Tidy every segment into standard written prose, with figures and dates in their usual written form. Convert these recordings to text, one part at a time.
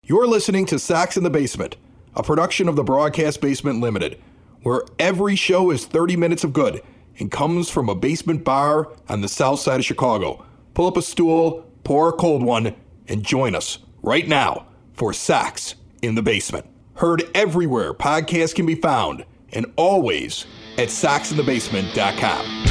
You're listening to Sox in the Basement, a production of the Broadcast Basement Limited, where every show is 30 minutes of good and comes from a basement bar on the south side of Chicago. Pull up a stool, pour a cold one, and join us right now for Sox in the Basement. Heard everywhere podcasts can be found, and always at soxinthebasement.com.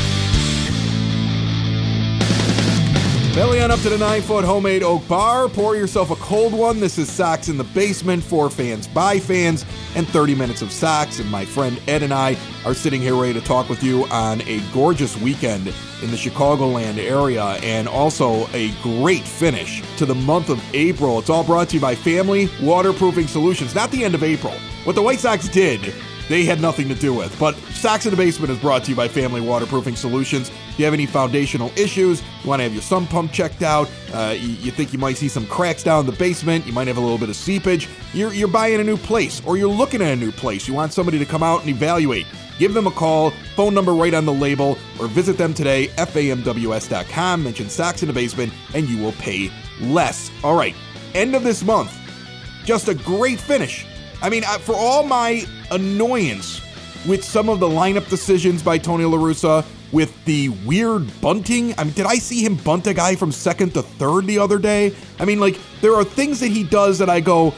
Belly on up to the 9-foot homemade oak bar. Pour yourself a cold one. This is Sox in the Basement for fans by fans and 30 minutes of Sox. And my friend Ed and I are sitting here ready to talk with you on a gorgeous weekend in the Chicagoland area and also a great finish to the month of April. It's all brought to you by Family Waterproofing Solutions. Not the end of April. What the White Sox did, they had nothing to do with. But Sox in the Basement is brought to you by Family Waterproofing Solutions. If you have any foundational issues, you want to have your sump pump checked out, you think you might see some cracks down in the basement, you might have a little bit of seepage, you're buying a new place or you're looking at a new place, you want somebody to come out and evaluate, give them a call, phone number right on the label, or visit them today, famws.com, mention Sox in the Basement, and you will pay less. All right, end of this month, just a great finish. I mean, for all my annoyance with some of the lineup decisions by Tony La Russa, with the weird bunting. I mean, did I see him bunt a guy from second to third the other day? I mean, like, there are things that he does that I go,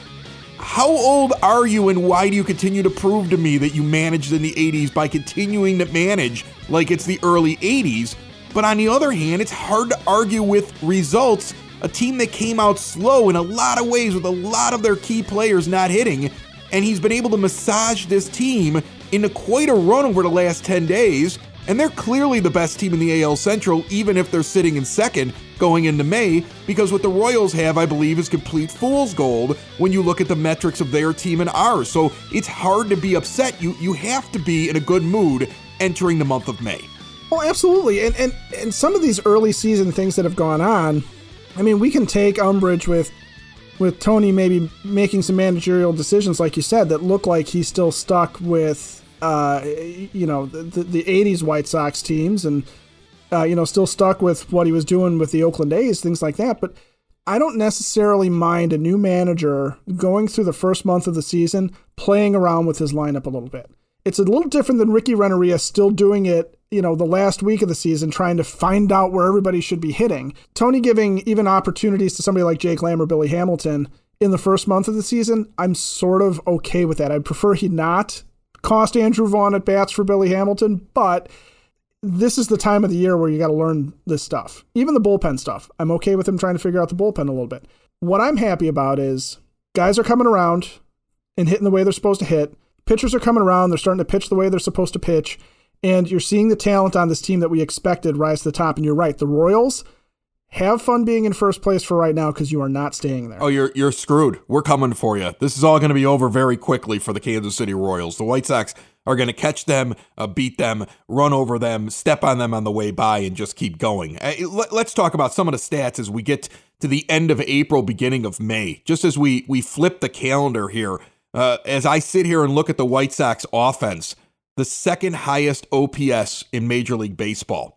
how old are you and why do you continue to prove to me that you managed in the 80s by continuing to manage like it's the early 80s? But on the other hand, it's hard to argue with results. A team that came out slow in a lot of ways with a lot of their key players not hitting, and he's been able to massage this team into quite a run over the last 10 days. And they're clearly the best team in the AL Central, even if they're sitting in second going into May, because what the Royals have, I believe, is complete fool's gold when you look at the metrics of their team and ours. So it's hard to be upset. You have to be in a good mood entering the month of May. Oh, absolutely. And some of these early season things that have gone on, I mean, we can take umbrage with Tony maybe making some managerial decisions, like you said, that look like he's still stuck with the 80s White Sox teams and, still stuck with what he was doing with the Oakland A's, things like that. But I don't necessarily mind a new manager going through the first month of the season, playing around with his lineup a little bit. It's a little different than Ricky Renneria still doing it, the last week of the season, trying to find out where everybody should be hitting. Tony giving even opportunities to somebody like Jake Lamb or Billy Hamilton in the first month of the season, I'm sort of okay with that. I'd prefer he not cost Andrew Vaughn at bats for Billy Hamilton, but this is the time of the year where you got to learn this stuff. Even the bullpen stuff. I'm okay with him trying to figure out the bullpen a little bit. What I'm happy about is guys are coming around and hitting the way they're supposed to hit. Pitchers are coming around. They're starting to pitch the way they're supposed to pitch. And you're seeing the talent on this team that we expected rise to the top. And you're right. The Royals, have fun being in first place for right now because you are not staying there. Oh, you're screwed. We're coming for you. This is all going to be over very quickly for the Kansas City Royals. The White Sox are going to catch them, beat them, run over them, step on them on the way by, and just keep going. Let's talk about some of the stats as we get to the end of April, beginning of May. Just as we flip the calendar here, as I sit here and look at the White Sox offense, the second highest OPS in Major League Baseball.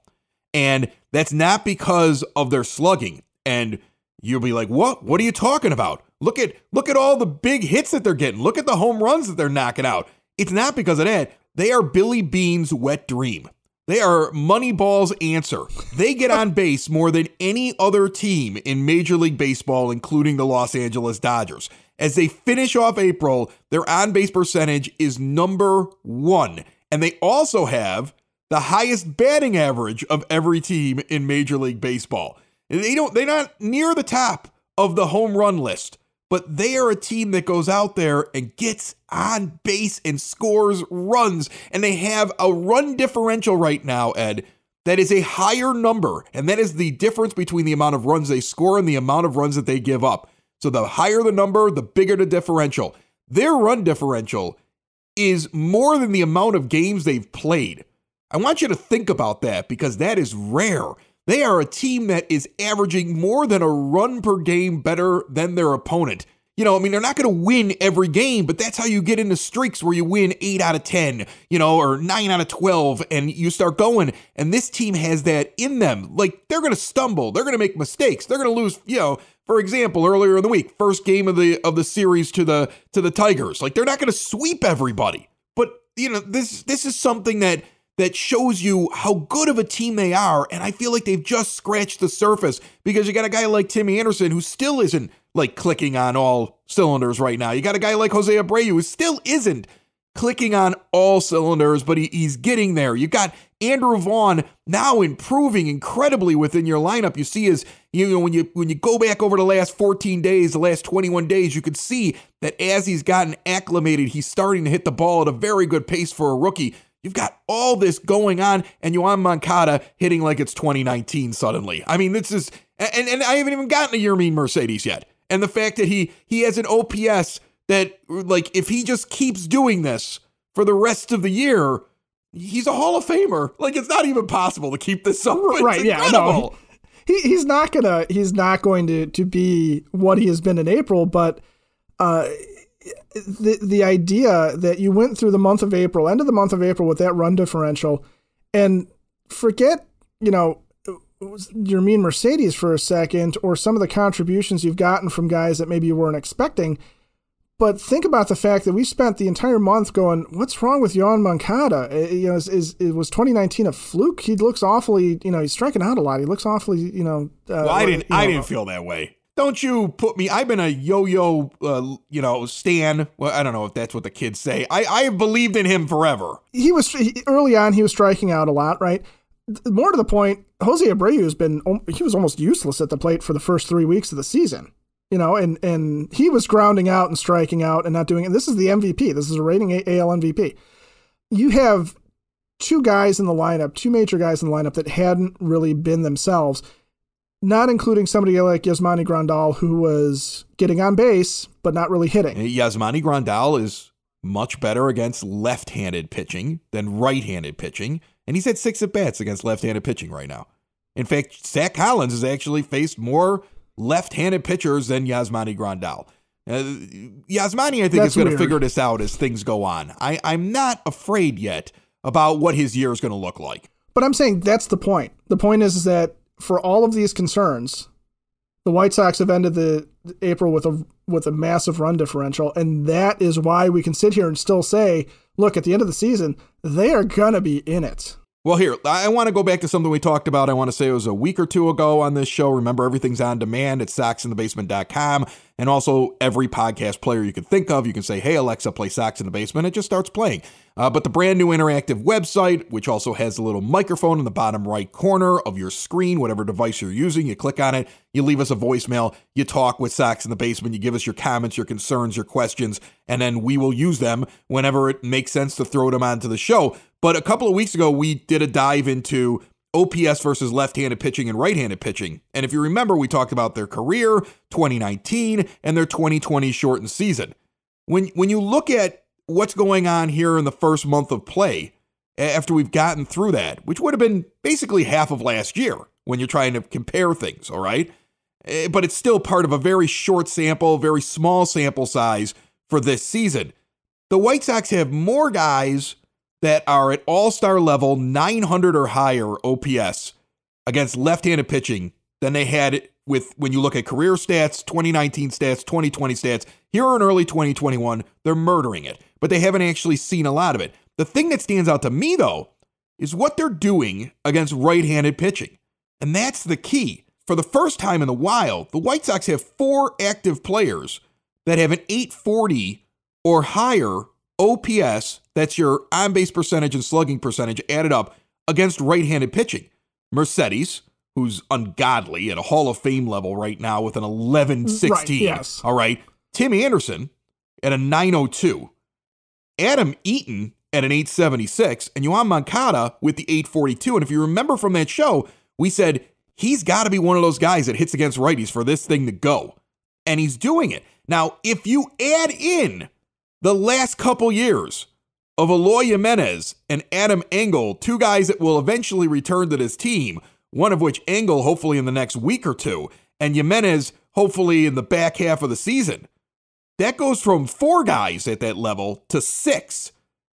And that's not because of their slugging. And you'll be like, what? What are you talking about? Look at all the big hits that they're getting. Look at the home runs that they're knocking out. It's not because of that. They are Billy Bean's wet dream. They are Moneyball's answer. They get on base more than any other team in Major League Baseball, including the Los Angeles Dodgers. As they finish off April, their on-base percentage is number 1. And they also have the highest batting average of every team in Major League Baseball. They're not near the top of the home run list, but they are a team that goes out there and gets on base and scores runs. And they have a run differential right now, Ed, that is a higher number. And that is the difference between the amount of runs they score and the amount of runs that they give up. So the higher the number, the bigger the differential. Their run differential is more than the amount of games they've played. I want you to think about that because that is rare. They are a team that is averaging more than a run per game better than their opponent. they're not going to win every game, but that's how you get into streaks where you win 8 out of 10, or 9 out of 12, and you start going. And this team has that in them. Like, they're going to stumble. They're going to make mistakes. They're going to lose, for example, earlier in the week, first game of the series to the Tigers. Like, they're not going to sweep everybody. But, this is something that shows you how good of a team they are, and I feel like they've just scratched the surface because you got a guy like Timmy Anderson who still isn't like clicking on all cylinders right now. You got a guy like Jose Abreu who still isn't clicking on all cylinders, but he's getting there. You got Andrew Vaughn now improving incredibly within your lineup. You see when you go back over the last 14 days, the last 21 days, you could see that as he's gotten acclimated, he's starting to hit the ball at a very good pace for a rookie. You've got all this going on, and Yoan Moncada hitting like it's 2019 suddenly. I mean, this is, and I haven't even gotten to Yermin Mercedes yet. And the fact that he has an OPS that, like, if he just keeps doing this for the rest of the year, he's a Hall of Famer. Like, it's not even possible to keep this up. It's right? Yeah, no, he's not going to be what he has been in April, but the idea that you went through the month of April, end of the month of April with that run differential, and forget, Yermin Mercedes for a second, or some of the contributions you've gotten from guys that maybe you weren't expecting. But think about the fact that we spent the entire month going, what's wrong with Yoan Moncada? Was 2019 a fluke? He looks awfully, he's striking out a lot. He looks awfully, well, I didn't feel that way. Don't you put me, I've been a yo-yo, stan. Well, I don't know if that's what the kids say. I have believed in him forever. Early on, he was striking out a lot, right? More to the point, Jose Abreu he was almost useless at the plate for the first 3 weeks of the season, and he was grounding out and striking out and not doing it. This is the MVP. This is a rating AL MVP. You have two major guys in the lineup that hadn't really been themselves, not including somebody like Yasmani Grandal, who was getting on base, but not really hitting. Yasmani Grandal is much better against left-handed pitching than right-handed pitching. And he's had 6 at-bats against left-handed pitching right now. In fact, Zach Collins has actually faced more left-handed pitchers than Yasmani Grandal. Yasmani, I think, is going to figure this out as things go on. I'm not afraid yet about what his year is going to look like. But I'm saying that's the point. The point is that for all of these concerns, the White Sox have ended the April with a massive run differential, and that is why we can sit here and still say, look, at the end of the season, they are going to be in it. Well, here, I want to go back to something we talked about. I want to say it was a week or two ago on this show. Remember, everything's on demand at soxinthebasement.com, and also every podcast player you can think of. You can say, hey, Alexa, play Sox in the Basement. It just starts playing. But the brand new interactive website, which also has a little microphone in the bottom right corner of your screen, whatever device you're using, you click on it, you leave us a voicemail, you talk with Sox in the Basement, you give us your comments, your concerns, your questions, and then we will use them whenever it makes sense to throw them onto the show. But a couple of weeks ago, we did a dive into OPS versus left-handed pitching and right-handed pitching. And if you remember, we talked about their career, 2019, and their 2020 shortened season. When you look at what's going on here in the first month of play, after we've gotten through that, which would have been basically half of last year when you're trying to compare things, all right? But it's still part of a very short sample, very small sample size for this season. The White Sox have more guys that are at all-star level, 900 or higher OPS against left-handed pitching than they had when you look at career stats, 2019 stats, 2020 stats. Here in early 2021, they're murdering it, but they haven't actually seen a lot of it. The thing that stands out to me, though, is what they're doing against right-handed pitching. And that's the key. For the first time in a while, the White Sox have 4 active players that have an 840 or higher OPS, that's your on-base percentage and slugging percentage added up, against right-handed pitching. Mercedes, who's ungodly at a Hall of Fame level right now with an 1116. Right, yes. All right. Tim Anderson at a 902. Adam Eaton at an 876. And Yoan Moncada with the 842. And if you remember from that show, we said he's got to be one of those guys that hits against righties for this thing to go. And he's doing it. Now, if you add in the last couple years of Eloy Jimenez and Adam Engel, 2 guys that will eventually return to this team, one of which Engel hopefully in the next week or two, and Jimenez hopefully in the back half of the season. that goes from 4 guys at that level to 6,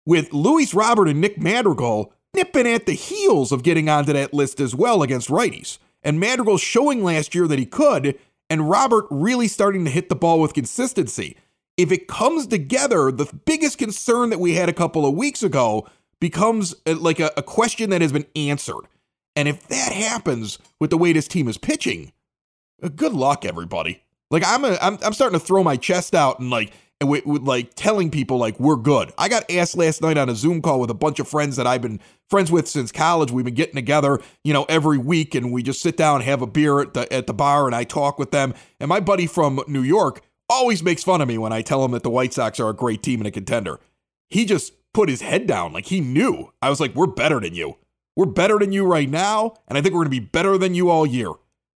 with Luis Robert and Nick Madrigal nipping at the heels of getting onto that list as well against righties. And Madrigal showing last year that he could, and Robert really starting to hit the ball with consistency. If it comes together, the biggest concern that we had a couple of weeks ago becomes like a question that has been answered. And if that happens with the way this team is pitching, good luck, everybody. Like I'm starting to throw my chest out and with telling people like we're good. I got asked last night on a Zoom call with a bunch of friends that I've been friends with since college. We've been getting together, every week, and we just sit down and have a beer at the bar, and I talk with them. And my buddy from New York always makes fun of me when I tell him that the White Sox are a great team and a contender. He just put his head down like he knew. I was like, we're better than you. We're better than you right now, and I think we're going to be better than you all year.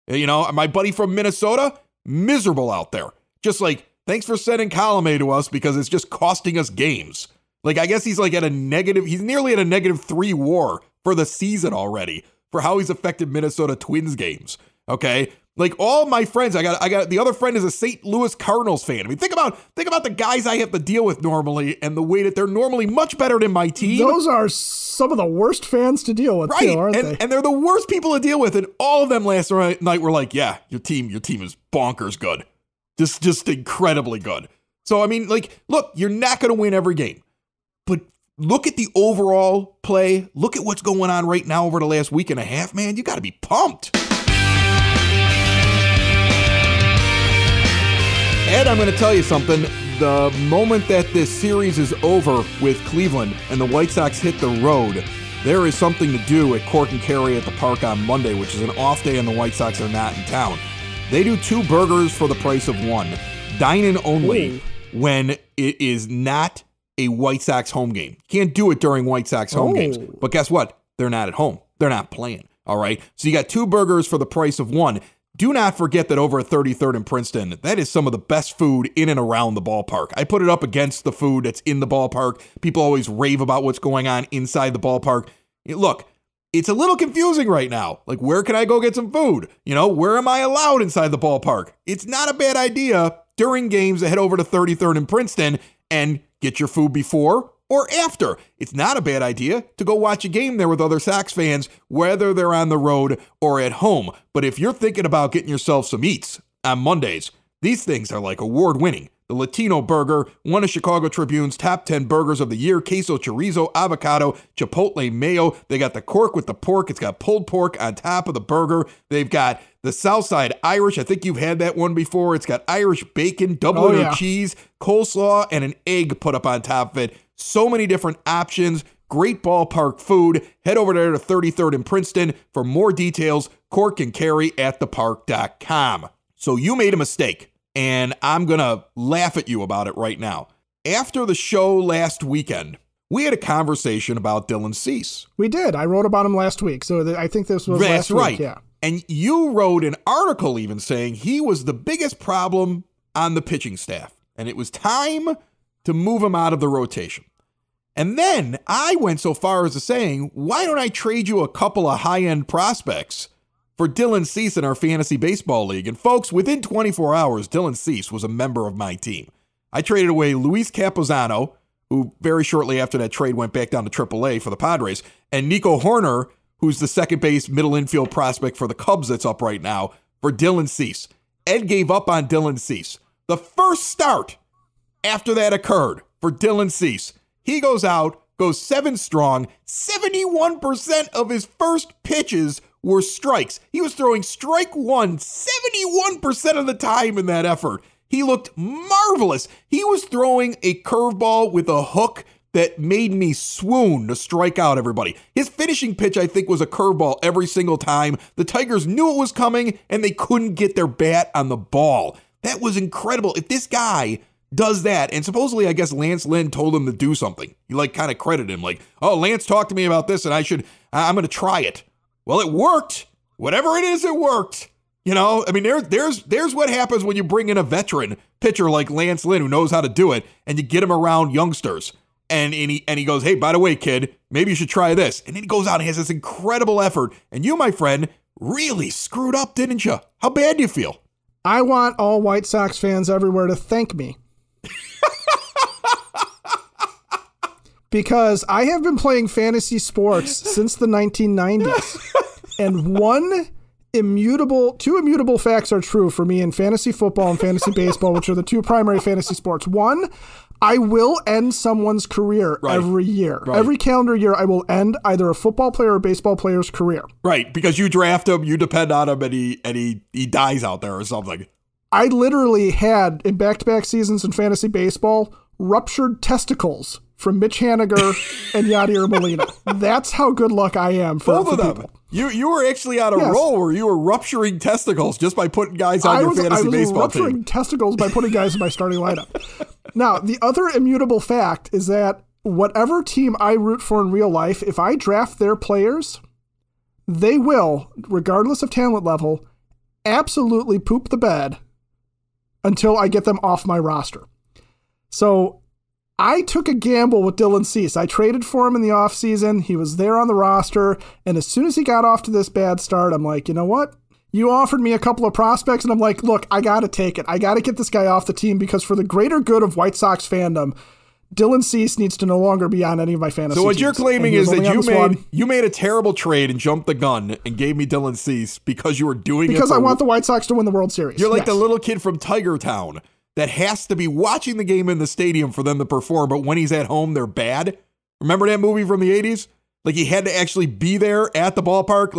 My buddy from Minnesota, miserable out there. Just like, thanks for sending column A to us because it's just costing us games. Like, I guess he's like he's nearly at a -3 WAR for the season already for how he's affected Minnesota Twins games. Okay. Like all my friends, I got the other friend is a St. Louis Cardinals fan. I mean, think about the guys I have to deal with normally and the way that they're normally much better than my team. Those are some of the worst fans to deal with, right? Too, aren't they? And they're the worst people to deal with. And all of them last night were like, yeah, your team is bonkers good. Just incredibly good. So, I mean, like, look, you're not going to win every game, but look at the overall play. Look at what's going on right now over the last week and a half, man. You got to be pumped. Ed, I'm going to tell you something. The moment that this series is over with Cleveland and the White Sox hit the road, there is something to do at Cork and Kerry at the park on Monday, which is an off day and the White Sox are not in town. They do 2 burgers for the price of 1. Dine-in only when it is not a White Sox home game. Can't do it during White Sox home games. But guess what? They're not at home. They're not playing. All right? So you got 2 burgers for the price of 1. Do not forget that over at 33rd and Princeton, that is some of the best food in and around the ballpark. I put it up against the food that's in the ballpark. People always rave about what's going on inside the ballpark. Look, it's a little confusing right now. Like, where can I go get some food? Where am I allowed inside the ballpark? It's not a bad idea during games to head over to 33rd and Princeton and get your food before or after. It's not a bad idea to go watch a game there with other Sox fans, whether they're on the road or at home. But if you're thinking about getting yourself some eats on Mondays, these things are like award-winning. The Latino Burger, one of Chicago Tribune's top 10 burgers of the year, queso, chorizo, avocado, chipotle mayo. They got the Cork with the pork. It's got pulled pork on top of the burger. They've got the Southside Irish. I think you've had that one before. It's got Irish bacon, double cheese, coleslaw, and an egg put up on top of it. So many different options. Great ballpark food. Head over there to 33rd and Princeton for more details. Cork and Kerry at thepark.com. So you made a mistake, and I'm going to laugh at you about it right now. After the show last weekend, we had a conversation about Dylan Cease. We did. I wrote about him last week, so I think this was last week. That's right. Yeah. And you wrote an article even saying he was the biggest problem on the pitching staff, and it was time to move him out of the rotation. And then I went so far as to saying, why don't I trade you a couple of high-end prospects for Dylan Cease in our fantasy baseball league? And folks, within 24 hours, Dylan Cease was a member of my team. I traded away Luis Campuzano, who very shortly after that trade went back down to AAA for the Padres, and Nico Horner, who's the second base middle infield prospect for the Cubs that's up right now, for Dylan Cease. Ed gave up on Dylan Cease. The first start after that occurred for Dylan Cease, he goes out, goes 7 strong, 71% of his first pitches were strikes. He was throwing strike 1 71% of the time in that effort. He looked marvelous. He was throwing a curveball with a hook that made me swoon to strike out everybody. His finishing pitch, I think, was a curveball every single time. The Tigers knew it was coming, and they couldn't get their bat on the ball. That was incredible. If this guy does that, and supposedly, I guess Lance Lynn told him to do something. He kind of credited him, like, oh, Lance talked to me about this, and I'm going to try it. Well, it worked. Whatever it is, it worked. I mean, there's what happens when you bring in a veteran pitcher like Lance Lynn who knows how to do it, and you get him around youngsters. And he goes, hey, by the way, kid, maybe you should try this. And then he goes out and has this incredible effort. And you, my friend, really screwed up, didn't you? How bad do you feel? I want all White Sox fans everywhere to thank me. Because I have been playing fantasy sports since the 1990s. And two immutable facts are true for me in fantasy football and fantasy baseball, which are the two primary fantasy sports. One, I will end someone's career every year. Right. Every calendar year, I will end either a football player or baseball player's career. Right, because you draft him, you depend on him, and he dies out there or something. I literally had, in back-to-back seasons in fantasy baseball, ruptured testicles from Mitch Haniger and Yadier Molina. That's how good luck I am for both of them. People. You were actually on a roll where you were rupturing testicles just by putting guys on your fantasy baseball team. I was rupturing testicles by putting guys in my starting lineup. Now, the other immutable fact is that whatever team I root for in real life, if I draft their players, they will, regardless of talent level, absolutely poop the bed until I get them off my roster. So I took a gamble with Dylan Cease. I traded for him in the offseason. He was there on the roster. And as soon as he got off to this bad start, I'm like, you know what? You offered me a couple of prospects, and I'm like, look, I got to take it. I got to get this guy off the team because for the greater good of White Sox fandom, Dylan Cease needs to no longer be on any of my fantasy teams. So what teams. you're claiming is that you made a terrible trade and jumped the gun and gave me Dylan Cease because you were doing because I want the White Sox to win the World Series. You're like the little kid from Tiger Town that has to be watching the game in the stadium for them to perform, but when he's at home, they're bad. Remember that movie from the 80s? Like he had to actually be there at the ballpark,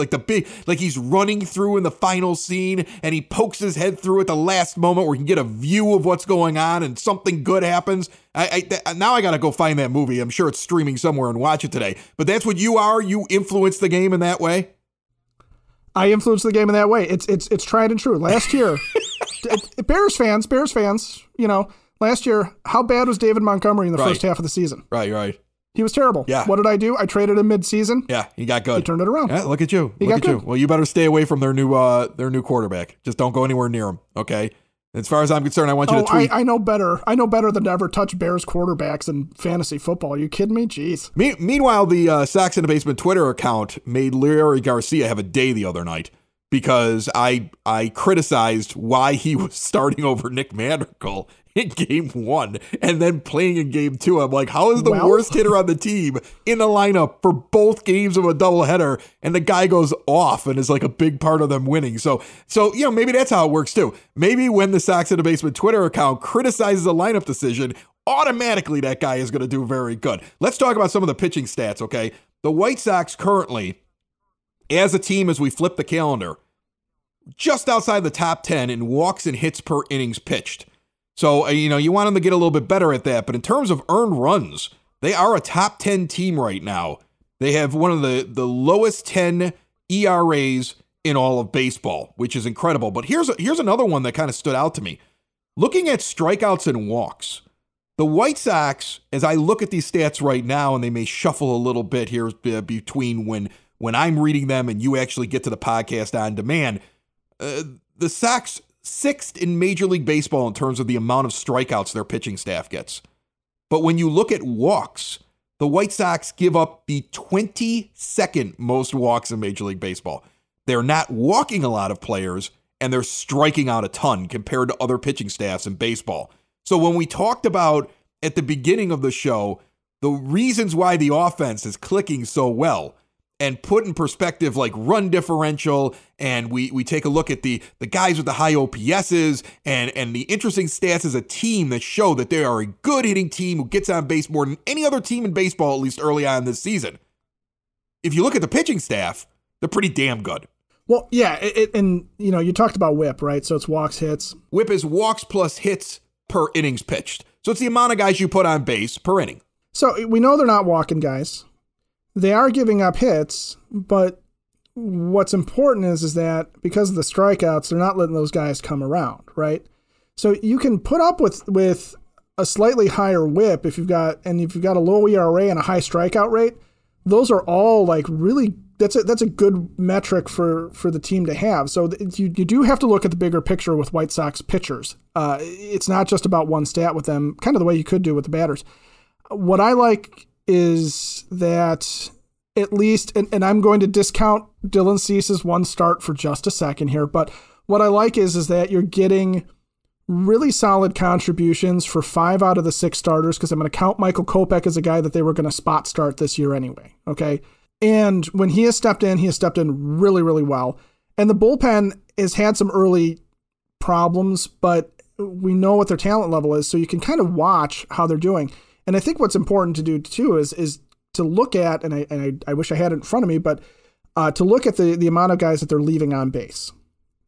like he's running through in the final scene and he pokes his head through at the last moment where he can get a view of what's going on and something good happens. Now I got to go find that movie. I'm sure it's streaming somewhere and watch it today. But that's what you are. You influence the game in that way. I influence the game in that way. It's tried and true. Last year, Bears fans, last year, how bad was David Montgomery in the first half of the season? Right. He was terrible. Yeah. What did I do? I traded him mid-season. Yeah, he got good. He turned it around. Yeah, look at you. Look at you. Well, you better stay away from their new quarterback. Just don't go anywhere near him, okay? As far as I'm concerned, I want you to tweet. I know better. I know better than to ever touch Bears quarterbacks in fantasy football. Are you kidding me? Jeez. Meanwhile, the Sox in the Basement Twitter account made Larry Garcia have a day the other night because I criticized why he was starting over Nick Manderkle in game 1 and then playing in game 2. I'm like, how is the worst hitter on the team in the lineup for both games of a doubleheader and the guy goes off and is like a big part of them winning? So maybe that's how it works too. Maybe when the Sox in the Basement Twitter account criticizes a lineup decision, automatically that guy is going to do very good. Let's talk about some of the pitching stats, okay? The White Sox currently, as a team, as we flip the calendar, just outside the top 10 in walks and hits per innings pitched. So, you want them to get a little bit better at that. But in terms of earned runs, they are a top 10 team right now. They have one of the lowest 10 ERAs in all of baseball, which is incredible. But here's another one that kind of stood out to me. Looking at strikeouts and walks, the White Sox, as I look at these stats right now, and they may shuffle a little bit here between when I'm reading them and you actually get to the podcast on demand, the Sox 6th in Major League Baseball in terms of the amount of strikeouts their pitching staff gets. But when you look at walks, the White Sox give up the 22nd most walks in Major League Baseball. They're not walking a lot of players, and they're striking out a ton compared to other pitching staffs in baseball. So when we talked about at the beginning of the show, the reasons why the offense is clicking so well, and put in perspective like run differential, and we take a look at the guys with the high OPSs and the interesting stats as a team that show that they are a good hitting team who gets on base more than any other team in baseball, at least early on this season. If you look at the pitching staff, they're pretty damn good. Well, yeah, and you talked about WHIP, right? So it's walks, hits. WHIP is walks plus hits per innings pitched. So it's the amount of guys you put on base per inning. So we know they're not walking guys. They are giving up hits, but what's important is that because of the strikeouts, they're not letting those guys come around, right? So you can put up with a slightly higher WHIP if you've got a low ERA and a high strikeout rate. Those are all like really that's a good metric for the team to have. So you do have to look at the bigger picture with White Sox pitchers. It's not just about one stat with them, kind of the way you could do with the batters. What I like is that at least, and I'm going to discount Dylan Cease's one start for just a second here, but what I like is that you're getting really solid contributions for 5 out of the 6 starters, because I'm going to count Michael Kopech as a guy that they were going to spot start this year anyway. Okay. And when he has stepped in really, really well. And the bullpen has had some early problems, but we know what their talent level is, so you can kind of watch how they're doing. And I think what's important to do too is to look at, and I wish I had it in front of me, but to look at the amount of guys that they're leaving on base,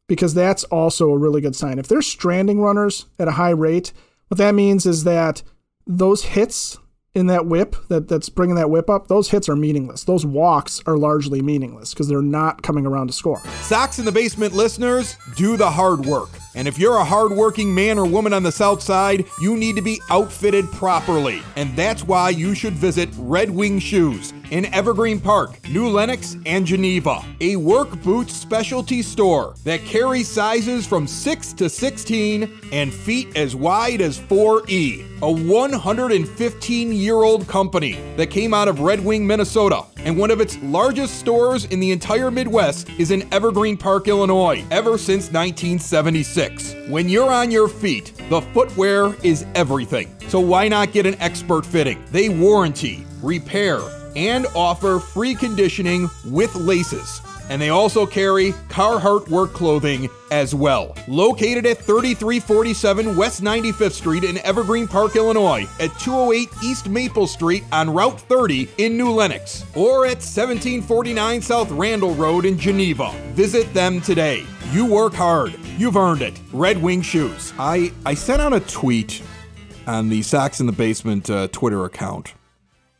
because that's also a really good sign. If they're stranding runners at a high rate, what that means is that those hits in that whip, that's bringing that whip up, those hits are meaningless. Those walks are largely meaningless because they're not coming around to score. Sox in the Basement listeners, do the hard work. And if you're a hardworking man or woman on the South Side, you need to be outfitted properly. And that's why you should visit Red Wing Shoes in Evergreen Park, New Lenox, and Geneva. A work boots specialty store that carries sizes from 6 to 16 and feet as wide as 4E. A 115-year-old company that came out of Red Wing, Minnesota. And one of its largest stores in the entire Midwest is in Evergreen Park, Illinois, ever since 1976. When you're on your feet, the footwear is everything. So why not get an expert fitting? They warranty, repair, and offer free conditioning with laces. And they also carry Carhartt work clothing as well. Located at 3347 West 95th Street in Evergreen Park, Illinois, at 208 East Maple Street on Route 30 in New Lenox, or at 1749 South Randall Road in Geneva. Visit them today. You work hard. You've earned it. Red Wing Shoes. I sent out a tweet on the Sox in the Basement Twitter account,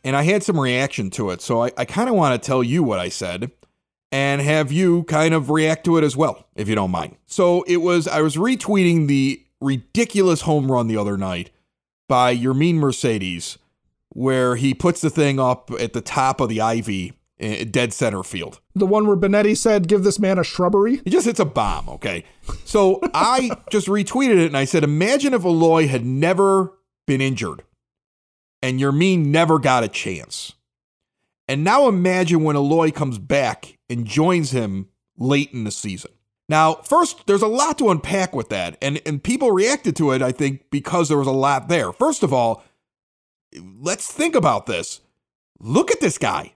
and I had some reaction to it, so I kind of want to tell you what I said and have you kind of react to it as well, if you don't mind. So I was retweeting the ridiculous home run the other night by Yermin Mercedes, where he puts the thing up at the top of the ivy, dead center field. The one where Benetti said, "Give this man a shrubbery"? He just hits a bomb, okay? So I just retweeted it and I said, imagine if Eloy had never been injured and Yermin never got a chance. And now imagine when Eloy comes back and joins him late in the season. Now, first, there's a lot to unpack with that, and people reacted to it, I think, because there was a lot there. First of all, let's think about this. Look at this guy.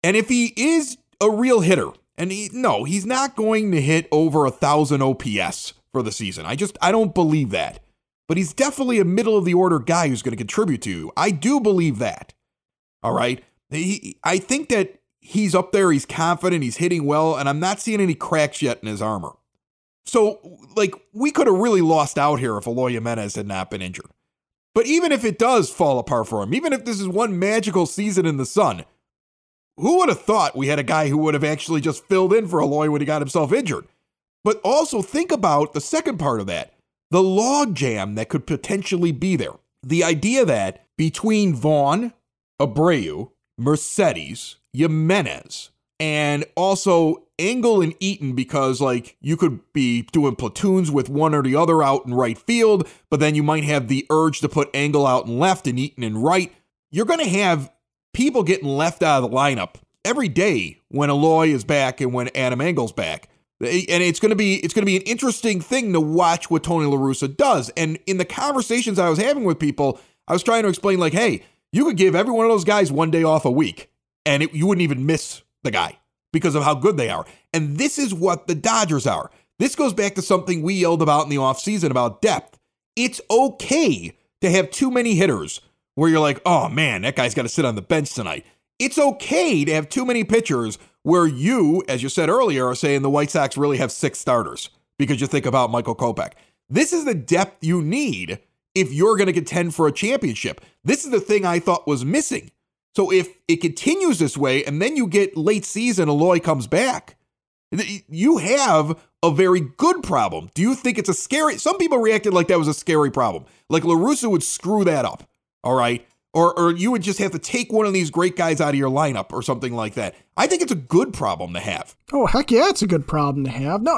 And if he is a real hitter, and he's not going to hit over 1,000 OPS for the season. I don't believe that. But he's definitely a middle-of-the-order guy who's going to contribute to you. I do believe that. All right? I think that he's up there, he's confident, he's hitting well, and I'm not seeing any cracks yet in his armor. So, we could have really lost out here if Eloy Jimenez had not been injured. But even if it does fall apart for him, even if this is one magical season in the sun, who would have thought we had a guy who would have actually just filled in for Eloy when he got himself injured? But also think about the second part of that, the logjam that could potentially be there. The idea that between Vaughn, Abreu, Mercedes, Jimenez, and also Engel and Eaton, because you could be doing platoons with one or the other out in right field, but then you might have the urge to put Engel out in left and Eaton in right. You're going to have people getting left out of the lineup every day when Eloy is back and when Adam Engel's back. And it's going to be an interesting thing to watch what Tony La Russa does. And in the conversations I was having with people, I was trying to explain hey, you could give every one of those guys one day off a week and you wouldn't even miss the guy because of how good they are. And this is what the Dodgers are. This goes back to something we yelled about in the offseason about depth. It's okay to have too many hitters where you're like, oh man, that guy's got to sit on the bench tonight. It's okay to have too many pitchers where you, as you said earlier, are saying the White Sox really have 6 starters because you think about Michael Kopech. This is the depth you need if you're going to contend for a championship. This is the thing I thought was missing. So if it continues this way and then you get late season, Eloy comes back, you have a very good problem. Do you think it's a scary? Some people reacted like that was a scary problem. Like La Russa would screw that up. All right. Or you would just have to take one of these great guys out of your lineup or something like that. I think it's a good problem to have. Oh, heck yeah, it's a good problem to have. No,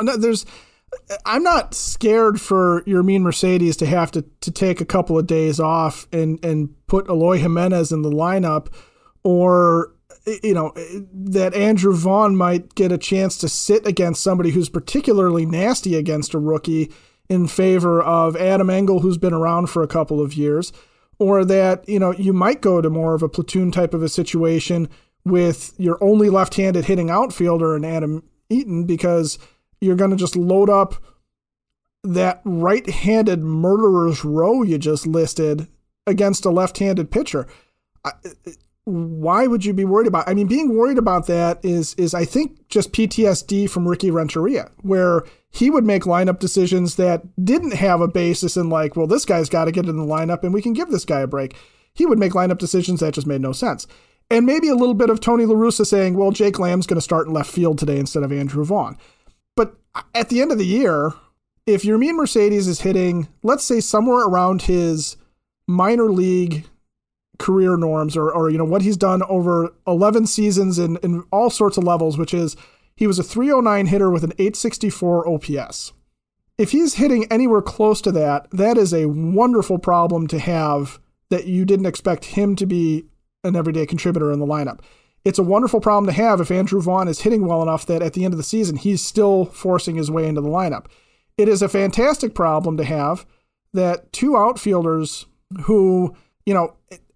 I'm not scared for Yermin Mercedes to have to take a couple of days off and put Eloy Jimenez in the lineup, or that Andrew Vaughn might get a chance to sit against somebody who's particularly nasty against a rookie in favor of Adam Engel, who's been around for a couple of years, or that, you might go to more of a platoon type of a situation with your only left-handed hitting outfielder in Adam Eaton, because you're going to just load up that right-handed murderer's row you just listed against a left-handed pitcher. Why would you be worried about? I mean, being worried about that is I think just PTSD from Ricky Renteria, where he would make lineup decisions that didn't have a basis in like, well, this guy's got to get in the lineup and we can give this guy a break. He would make lineup decisions that just made no sense. And maybe a little bit of Tony La Russa saying, well, Jake Lamb's going to start in left field today instead of Andrew Vaughn. But at the end of the year, if Yermin Mercedes is hitting, let's say somewhere around his minor league career norms or what he's done over 11 seasons in all sorts of levels, which is he was a 309 hitter with an 864 OPS. If he's hitting anywhere close to that, that is a wonderful problem to have that you didn't expect him to be an everyday contributor in the lineup. It's a wonderful problem to have if Andrew Vaughn is hitting well enough that at the end of the season, he's still forcing his way into the lineup. It is a fantastic problem to have that two outfielders who,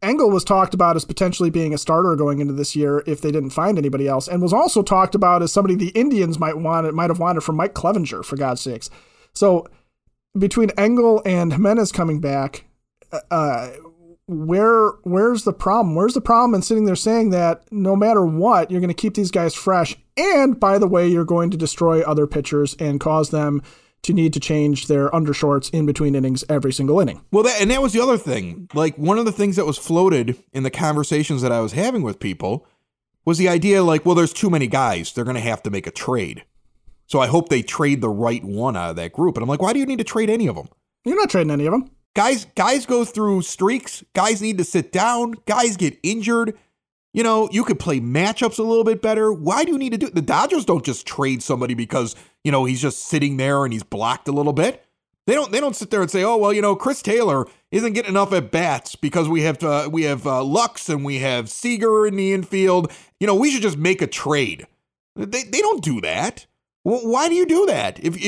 Engel was talked about as potentially being a starter going into this year if they didn't find anybody else, and was also talked about as somebody the Indians might have wanted from Mike Clevenger, for God's sakes. So between Engel and Jimenez coming back, where's the problem? Where's the problem in sitting there saying that no matter what, you're going to keep these guys fresh, and by the way, you're going to destroy other pitchers and cause them to need to change their undershorts in between innings every single inning. Well, that was the other thing. Like, one of the things that was floated in the conversations that I was having with people was the idea like, well, there's too many guys. They're going to have to make a trade. So I hope they trade the right one out of that group. And I'm like, why do you need to trade any of them? You're not trading any of them. Guys go through streaks. Guys need to sit down. Guys get injured. You could play matchups a little bit better. Why do you need to do it? The Dodgers don't just trade somebody because, he's just sitting there and he's blocked a little bit. They don't sit there and say, oh, well, Chris Taylor isn't getting enough at bats because we have Lux and we have Seager in the infield. We should just make a trade. They don't do that. Well, why do you do that? If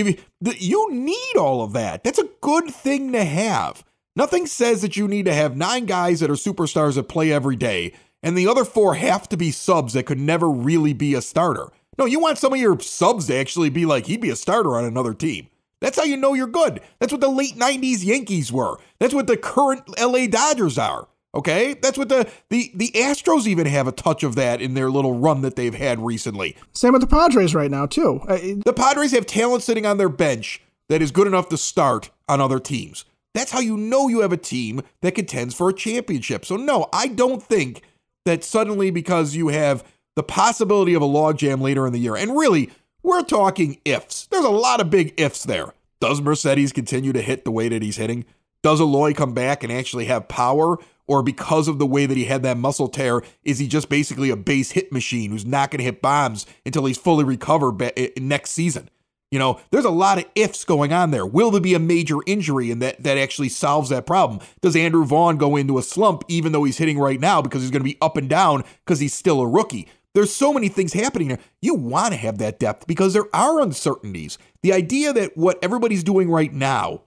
you need all of that, that's a good thing to have. Nothing says that you need to have 9 guys that are superstars that play every day, and the other 4 have to be subs that could never really be a starter. No, you want some of your subs to actually be like, he'd be a starter on another team. That's how you know you're good. That's what the late 90s Yankees were. That's what the current LA Dodgers are. Okay? That's what the Astros even have a touch of that in their little run that they've had recently. Same with the Padres right now, too. The Padres have talent sitting on their bench that is good enough to start on other teams. That's how you know you have a team that contends for a championship. So no, I don't think that suddenly because you have the possibility of a logjam later in the year, and really, we're talking ifs. There's a lot of big ifs there. Does Mercedes continue to hit the way that he's hitting? Does Eloy come back and actually have power? Or because of the way that he had that muscle tear, is he just basically a base hit machine who's not going to hit bombs until he's fully recovered next season? There's a lot of ifs going on there. Will there be a major injury and that actually solves that problem? Does Andrew Vaughn go into a slump even though he's hitting right now because he's going to be up and down because he's still a rookie? There's so many things happening there. You want to have that depth because there are uncertainties. The idea that what everybody's doing right now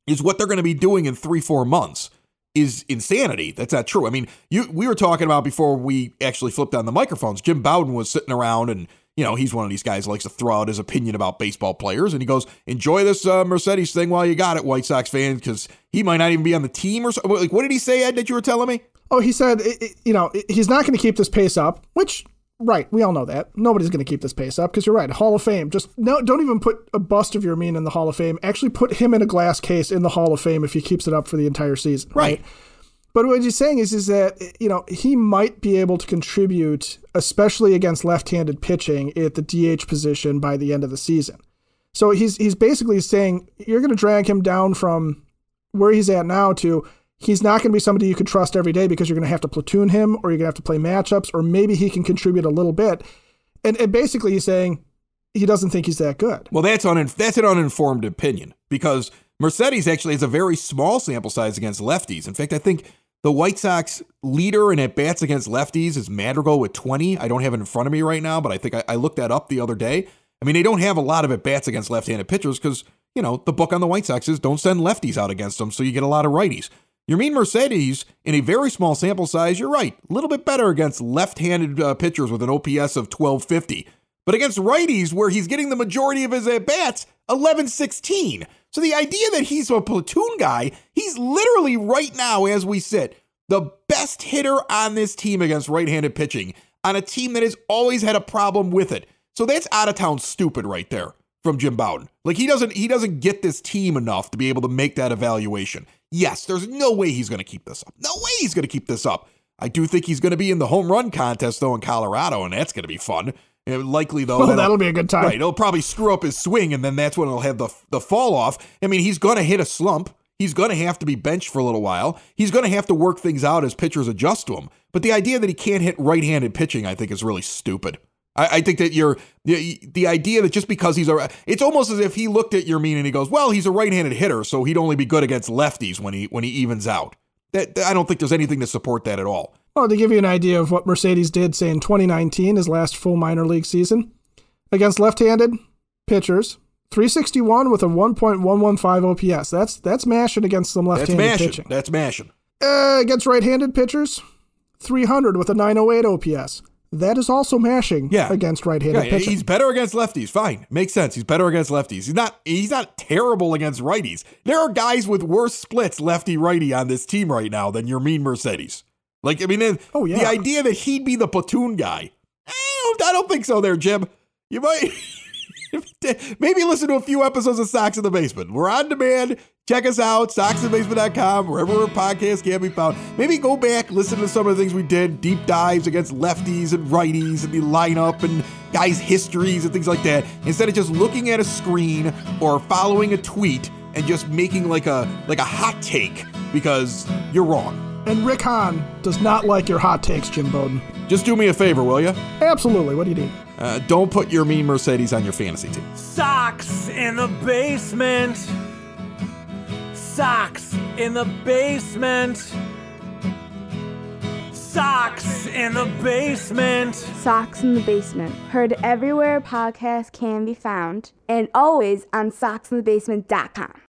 is what they're going to be doing in 3-4 months is insanity. That's not true. I mean, we were talking about before we actually flipped on the microphones. Jim Bowden was sitting around and, he's one of these guys who likes to throw out his opinion about baseball players. And he goes, enjoy this Mercedes thing while you got it, White Sox fans, because he might not even be on the team or something. Like, what did he say, Ed, that you were telling me? Oh, he said, he's not going to keep this pace up, which, right, we all know that. Nobody's going to keep this pace up because you're right. Hall of Fame. Just don't even put a bust of Yermin in the Hall of Fame. Actually put him in a glass case in the Hall of Fame if he keeps it up for the entire season. Right. But what he's saying is that, he might be able to contribute, especially against left-handed pitching at the DH position by the end of the season. So he's basically saying you're going to drag him down from where he's at now to he's not going to be somebody you could trust every day because you're going to have to platoon him or you're going to have to play matchups or maybe he can contribute a little bit. And basically he's saying he doesn't think he's that good. Well, that's an uninformed opinion because Mercedes actually has a very small sample size against lefties. In fact, I think the White Sox leader in at-bats against lefties is Madrigal with 20. I don't have it in front of me right now, but I think I looked that up the other day. I mean, they don't have a lot of at-bats against left-handed pitchers because, the book on the White Sox is don't send lefties out against them, so you get a lot of righties. Yermin Mercedes, in a very small sample size, you're right, a little bit better against left-handed pitchers with an OPS of 1250. But against righties, where he's getting the majority of his at-bats, 1116. So the idea that he's a platoon guy, he's literally right now, as we sit, the best hitter on this team against right-handed pitching, on a team that has always had a problem with it. So that's out-of-town stupid right there from Jim Bowden. Like, he doesn't get this team enough to be able to make that evaluation. Yes, there's no way he's going to keep this up. No way he's going to keep this up. I do think he's going to be in the home run contest, though, in Colorado, and that's going to be fun. Likely, though. Well, that'll be a good time. Right, it'll probably screw up his swing, and then that's when he'll have the fall off. I mean, he's going to hit a slump. He's going to have to be benched for a little while. He's going to have to work things out as pitchers adjust to him. But the idea that he can't hit right-handed pitching, I think, is really stupid. I think that the idea that just because it's almost as if he looked at Yermin and he goes, well, he's a right-handed hitter, so he'd only be good against lefties when he evens out. I don't think there's anything to support that at all. Well, to give you an idea of what Mercedes did, say in 2019, his last full minor league season, against left-handed pitchers, 361 with a 1.115 OPS. That's mashing against some left-handed pitching. That's mashing. Against right-handed pitchers, 300 with a 908 OPS. That is also mashing against right-handed pitching. He's better against lefties. Fine. Makes sense. He's better against lefties. He's not terrible against righties. There are guys with worse splits lefty-righty on this team right now than Yermin Mercedes. Like, I mean, the idea that he'd be the platoon guy, I don't think so there, Jim. You might maybe listen to a few episodes of Sox in the Basement. We're on demand. Check us out, soxinthebasement.com, wherever podcasts can be found. Maybe go back, listen to some of the things we did, deep dives against lefties and righties and the lineup and guys' histories and things like that, instead of just looking at a screen or following a tweet and just making like a hot take because you're wrong. And Rick Hahn does not like your hot takes, Jim Bowden. Just do me a favor, will you? Absolutely. What do you need? Don't put Yermin Mercedes on your fantasy team. Sox in the basement. Sox in the basement. Sox in the basement. Sox in the Basement. Heard everywhere podcasts can be found and always on soxinthebasement.com.